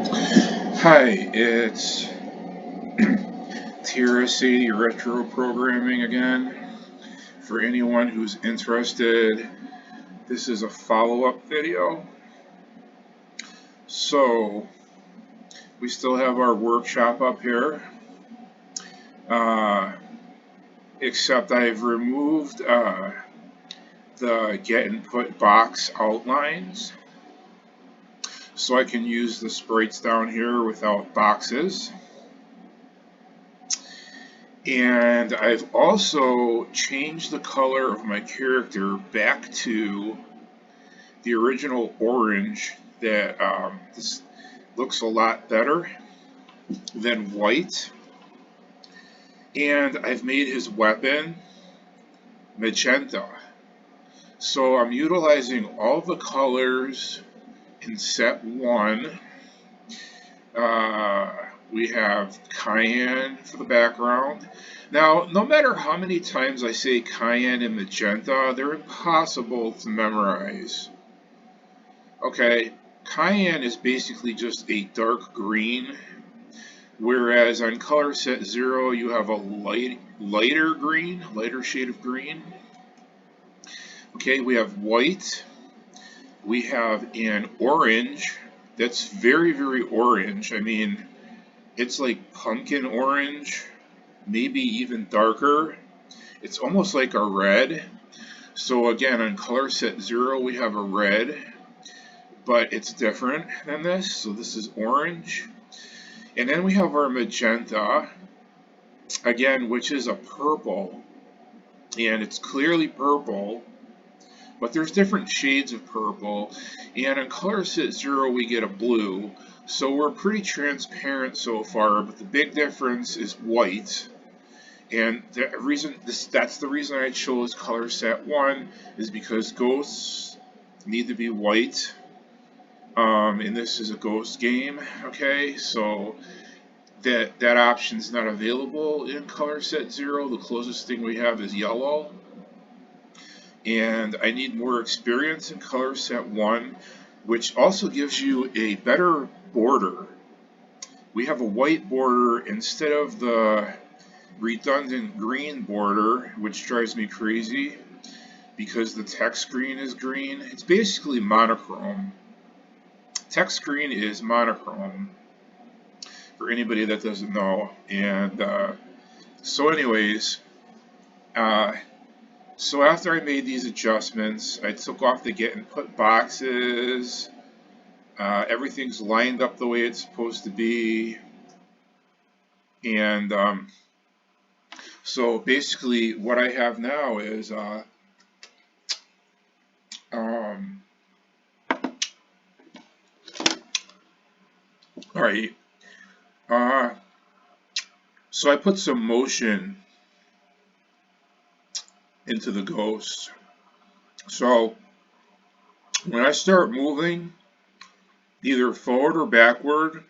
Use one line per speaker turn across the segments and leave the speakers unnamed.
Hi, it's TRS-80 Retro Programming again. For anyone who's interested, this is a follow-up video. So, we still have our workshop up here, uh, except I've removed the get and put box outlines, so I can use the sprites down here without boxes. And I've also changed the color of my character back to the original orange. That this looks a lot better than white. And I've made his weapon magenta. So I'm utilizing all the colors in set 1. We have cayenne for the background. Now, no matter how many times I say cayenne and magenta, they're impossible to memorize. Okay, cayenne is basically just a dark green, whereas on color set 0 you have a lighter green, lighter shade of green. Okay, we have white, we have an orange that's very, very orange. I mean, it's like pumpkin orange, maybe even darker. It's almost like a red. So again, on color set 0 we have a red, but it's different than this. So this is orange. And then we have our magenta, again, which is a purple. And it's clearly purple, but there's different shades of purple. And on color set 0 we get a blue. So we're pretty transparent so far, but the big difference is white. And that's the reason I chose color set 1, is because ghosts need to be white. And this is a ghost game, okay? So that option's not available in color set 0. The closest thing we have is yellow. And I need more experience in color set 1, which also gives you a better border. We have a white border instead of the redundant green border, which drives me crazy because the text screen is green. It's basically monochrome. Text screen is monochrome, for anybody that doesn't know. And so anyways, so after I made these adjustments, I took off the get and put boxes. Everything's lined up the way it's supposed to be. And so basically what I have now is all right. So I put some motion into the ghost. So when I start moving, either forward or backward,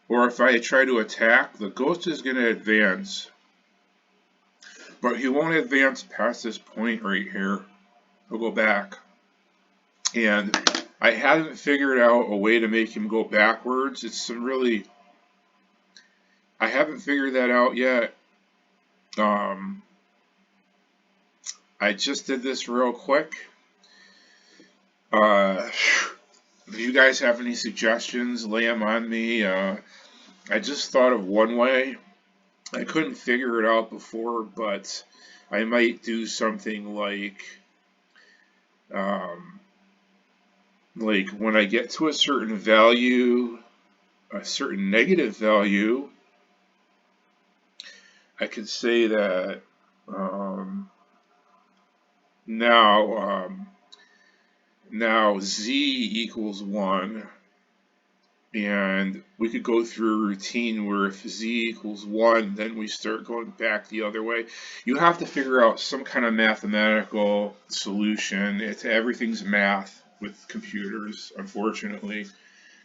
or if I try to attack, the ghost is going to advance. But he won't advance past this point right here. He'll go back. And I haven't figured out a way to make him go backwards. I haven't figured that out yet. I just did this real quick. If you guys have any suggestions, lay them on me. I just thought of one way. I couldn't figure it out before, but I might do something like when I get to a certain value, a certain negative value, I could say that now z equals 1, and we could go through a routine where if z equals 1, then we start going back the other way. You have to figure out some kind of mathematical solution. Everything's math with computers, unfortunately.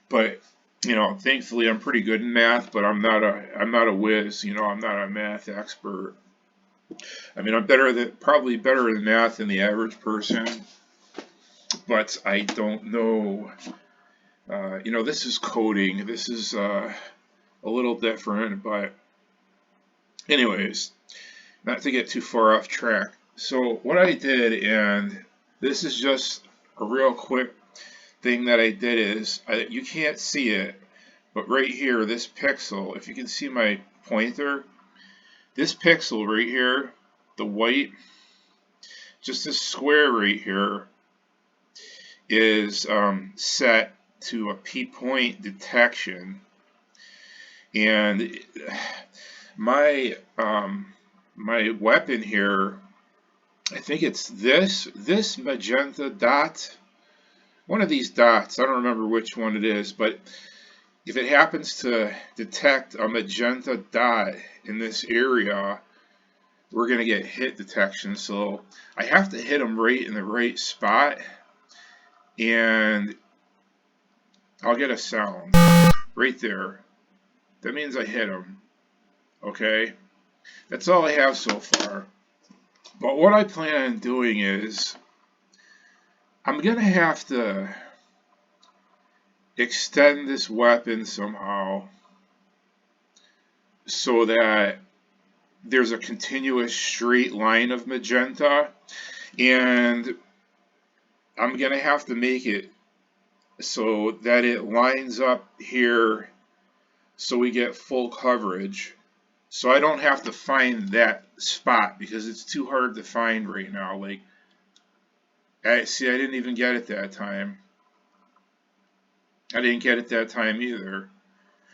But thankfully I'm pretty good in math, but I'm not a whiz. I'm not a math expert. I mean, I'm probably better in math than the average person, but I don't know You know, this is coding. This is a little different, but anyways, not to get too far off track. So what I did, and this is just a real quick thing that I did, is you can't see it, but right here, this pixel, if you can see my pointer, this pixel right here, the white, just this square right here, is set to a P-point detection, and my weapon here, I think it's this magenta dot, one of these dots. I don't remember which one it is, but if it happens to detect a magenta dot in this area, we're going to get hit detection. So I have to hit them right in the right spot, and I'll get a sound right there. That means I hit them. Okay, that's all I have so far. But what I plan on doing is I'm going to have to extend this weapon somehow so that there's a continuous straight line of magenta, and I'm going to have to make it so that it lines up here so we get full coverage. So I don't have to find that spot because it's too hard to find right now. Like, see, I didn't even get it that time. I didn't get it that time either.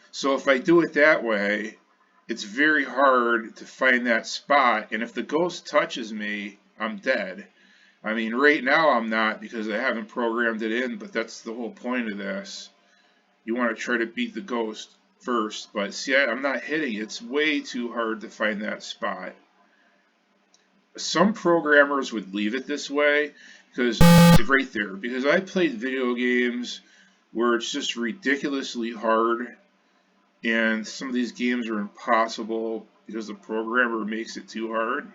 So if I do it that way, it's very hard to find that spot, and if the ghost touches me, I'm dead. I mean, right now I'm not because I haven't programmed it in, but that's the whole point of this. You want to try to beat the ghost first, but see, I'm not hitting. It's way too hard to find that spot. Some programmers would leave it this way because right there, because I played video games where it's just ridiculously hard, and some of these games are impossible because the programmer makes it too hard.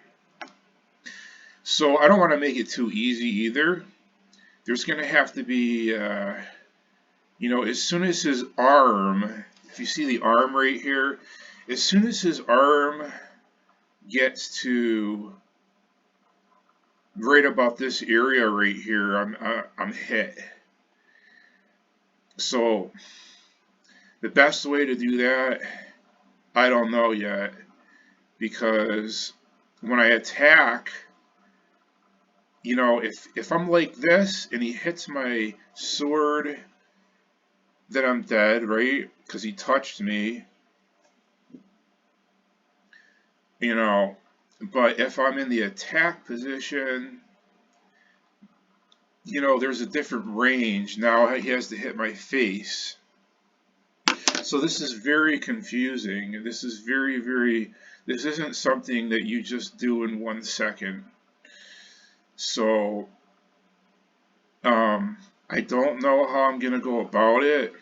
So I don't want to make it too easy either. There's going to have to be, you know, as soon as his arm, if you see the arm right here, as soon as his arm gets to right about this area right here, I'm hit. So the best way to do that, I don't know yet, because when I attack, you know, if I'm like this and he hits my sword, then I'm dead, right? Because he touched me, you know. But if I'm in the attack position, you know, there's a different range. Now he has to hit my face. So this is very confusing. This is this isn't something that you just do in 1 second. So, I don't know how I'm going to go about it.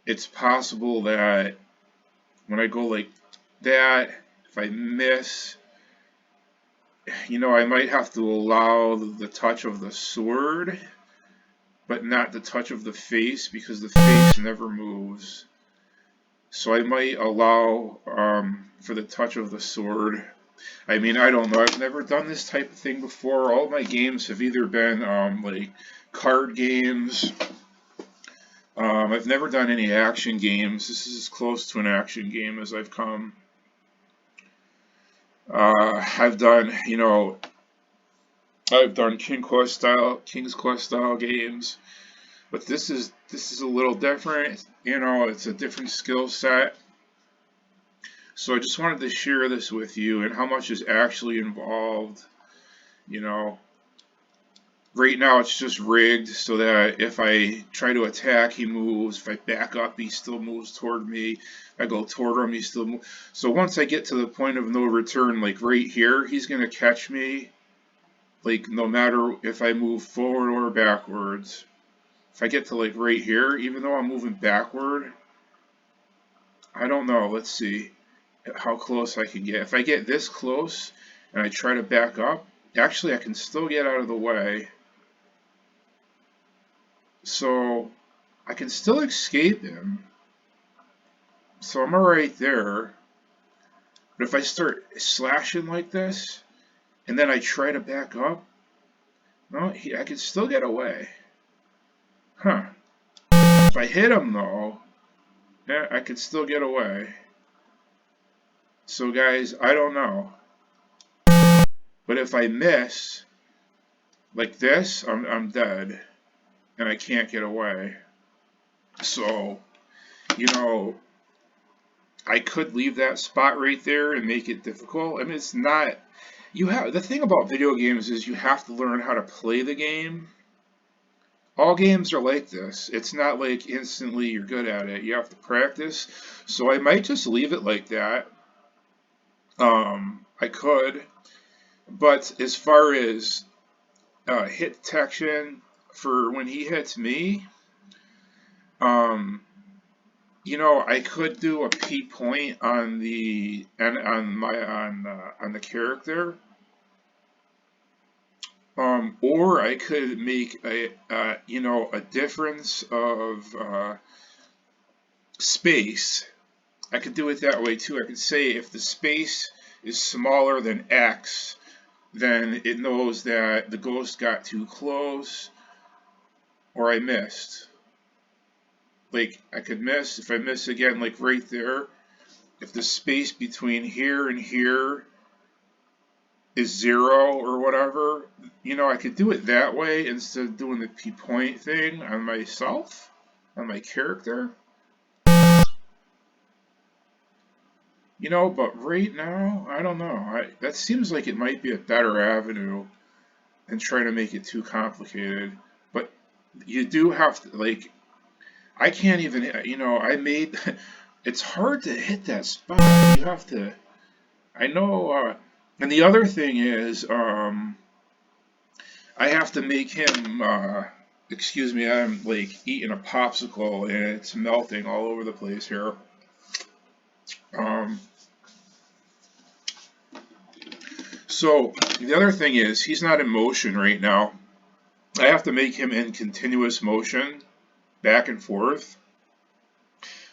It's possible that when I go like that, if I miss, you know, I might have to allow the touch of the sword, but not the touch of the face because the face never moves. So I might allow for the touch of the sword. I mean, I don't know. I've never done this type of thing before. All my games have either been like card games. I've never done any action games. This is as close to an action game as I've come. I've done, you know, I've done King's Quest style games, but this is a little different. You know, it's a different skill set. So I just wanted to share this with you and how much is actually involved. You know, right now it's just rigged so that if I try to attack, he moves. If I back up, he still moves toward me. If I go toward him, he still moves. So once I get to the point of no return, like right here, he's going to catch me. Like no matter if I move forward or backwards. If I get to like right here, even though I'm moving backward, I don't know. Let's see how close I can get. If I get this close and I try to back up, Actually, I can still get out of the way. So I can still escape him. So I'm alright there. But if I start slashing like this, and then I try to back up, no, I can still get away. Huh. If I hit him though, yeah, I could still get away. So guys, I don't know. But if I miss, like this, I'm dead. And I can't get away. So, you know, I could leave that spot right there and make it difficult. I mean, it's not, the thing about video games is you have to learn how to play the game. All games are like this. It's not like instantly you're good at it. You have to practice. So I might just leave it like that. I could. But as far as hit detection for when he hits me, um, I could do a PPOINT on the and on the character, or I could make a difference of space. I could do it that way too. I could say if the space is smaller than X, then it knows that the ghost got too close or I missed. Like I could miss, if I miss again, like right there, if the space between here and here is 0 or whatever, I could do it that way instead of doing the PPOINT thing on myself, on my character. But right now, I don't know. That seems like it might be a better avenue than trying to make it too complicated. But you do have to, like, I can't even, I made, it's hard to hit that spot. You have to, I know, and the other thing is, I have to make him, excuse me, I'm like eating a popsicle and it's melting all over the place here. Um, so the other thing is, he's not in motion right now. I have to make him in continuous motion, back and forth,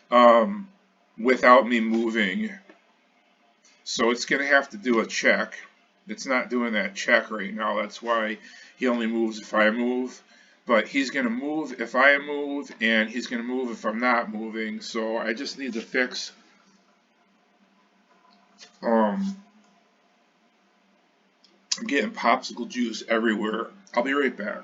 um, without me moving. So it's going to have to do a check. It's not doing that check right now. That's why he only moves if I move. But he's going to move if I move, and he's going to move if I'm not moving. So I just need to fix. I'm getting popsicle juice everywhere. I'll be right back.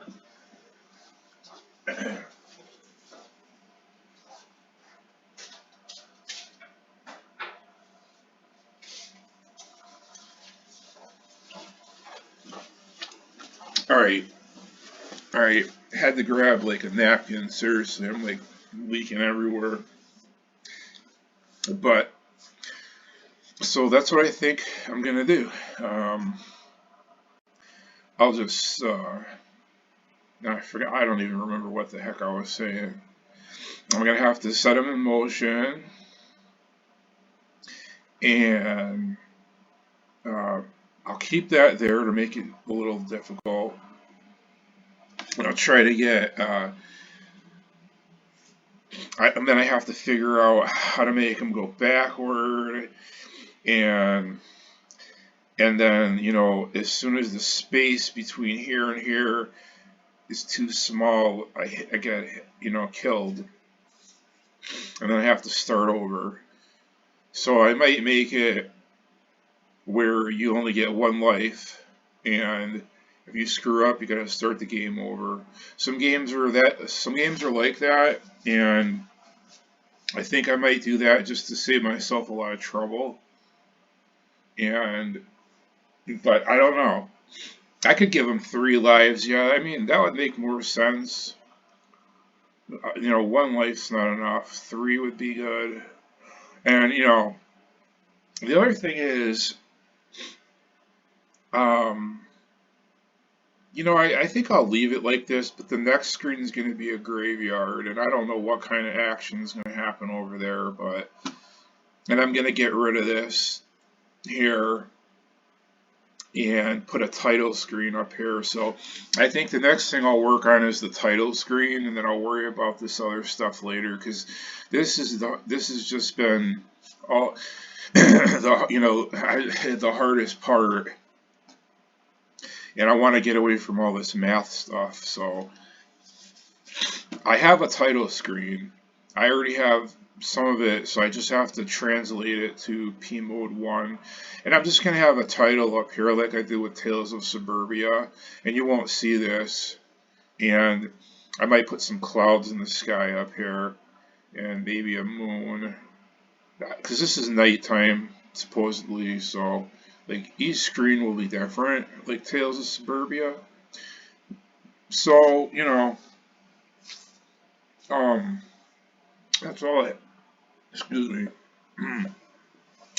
All right. All right. Had to grab like a napkin. Seriously, I'm like leaking everywhere. But so that's what I think I'm gonna do. I'll just I forgot. I don't even remember what the heck I was saying. I'm gonna have to set them in motion, and I'll keep that there to make it a little difficult. And I'll try to get. And then I have to figure out how to make them go backward, and then as soon as the space between here and here is too small, I get killed, and then I have to start over. So I might make it where you only get one life, and if you screw up, you gotta start the game over. Some games are like that, and I think I might do that just to save myself a lot of trouble. But I don't know. I could give him 3 lives. Yeah, I mean that would make more sense. One life's not enough. 3 would be good. And the other thing is, um, I think I'll leave it like this, but the next screen is going to be a graveyard, and I don't know what kind of action is going to happen over there, and I'm going to get rid of this here, and put a title screen up here. So I think the next thing I'll work on is the title screen, and then I'll worry about this other stuff later, because this has just been all the hardest part, and I want to get away from all this math stuff. So I have a title screen. I already have some of it, so I just have to translate it to P mode 1. And I'm just going to have a title up here like I did with Tales of Suburbia, and you won't see this. And I might put some clouds in the sky up here, and maybe a moon, because this is nighttime supposedly, so like each screen will be different, like Tales of Suburbia. So, um, that's all I, excuse me,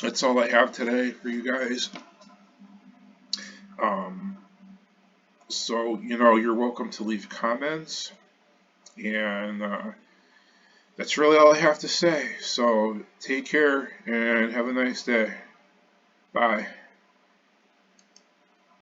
that's all I have today for you guys. Um, so, you're welcome to leave comments, and that's really all I have to say. So, take care and have a nice day. Bye.